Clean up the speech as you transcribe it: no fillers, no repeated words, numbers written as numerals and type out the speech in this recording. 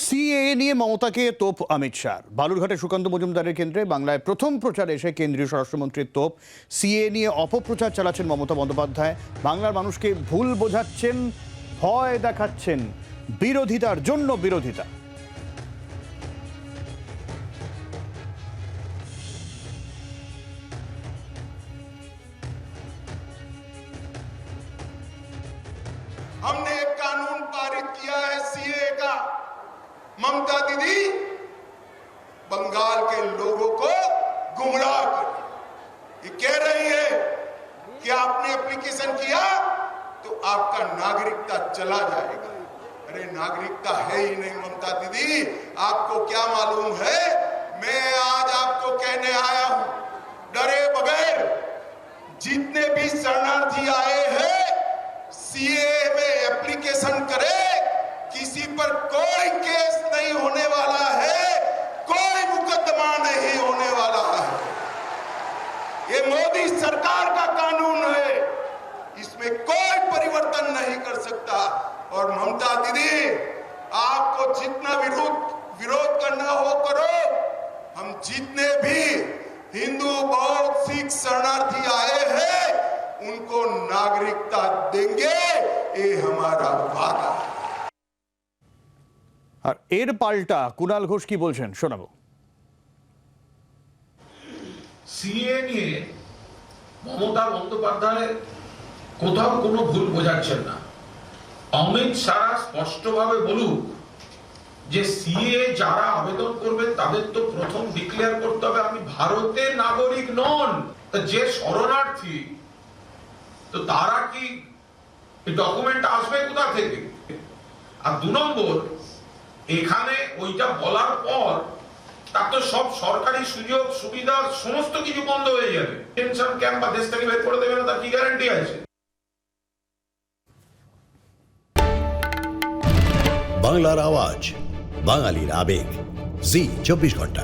CAA নিয়ে মমতাকে তোপ অমিত শাহ। বালুরঘাটে সুকান্ত মজুমদারের কেন্দ্রে বাংলায় প্রথম প্রচারে এসে কেন্দ্রীয় স্বরাষ্ট্রমন্ত্রীর তোপ। সিএএ নিয়ে অপপ্রচার চালাচ্ছেন মমতা বন্দ্যোপাধ্যায়। বাংলার মানুষকে ভুল বোঝাচ্ছেন, ভয় দেখাচ্ছেন, বিরোধিতার জন্য বিরোধিতা। हमने एक कानून पारित किया है सीए का। ममता दीदी बंगाल के लोगों को गुमराह कर ये कह रही है कि आपने एप्लीकेशन किया तो आपका नागरिकता चला जाएगा। अरे नागरिकता है ही नहीं ममता दीदी, आपको क्या मालूम है? मैं आज आपको कहने आया हूं, डरे बगैर जितने भी शरणार्थी आए हैं सीए में एप्लीकेशन करे, किसी पर कोई केस नहीं होने वाला है, कोई मुकदमा नहीं होने वाला है। ये मोदी सरकार का कानून है, इसमें कोई परिवर्तन नहीं कर सकता। और ममता दीदी आपको जितना विरोध करना हो करो। हम जितने भी हिंदू बौद्ध सिख शरणार्थी आए हैं उनको नागरिकता देंगे, ये हमारा वादा है। আর এর পাল্টা কুণাল ঘোষ কি বলছেন শোনাবো। সিএ নিয়ে মমতা বন্দ্যোপাধ্যায় কোথাও কোনো ভুল বোঝাচ্ছেন না। অমিত শাহ স্পষ্টভাবে বলুক যে সিএ যারা আবেদন করবেন তাদের তো প্রথম ডিক্লেয়ার করতে হবে আমি ভারতের নাগরিক নন। যে শরণার্থী তো তারা কি ডকুমেন্ট আসবে কোথা থেকে? আর 2 নম্বর, এখানে ওইটা বলার পর তার তো সব সরকারি সুযোগ সুবিধা সমস্ত কিছু বন্ধ হয়ে যাবে। টেনশন ক্যাম্প বা দেশ থেকে বের করে দেবে না, তার কি গ্যারান্টি আছে? বাংলার আওয়াজ, বাঙালির আবেগ, জি 24 ঘন্টা।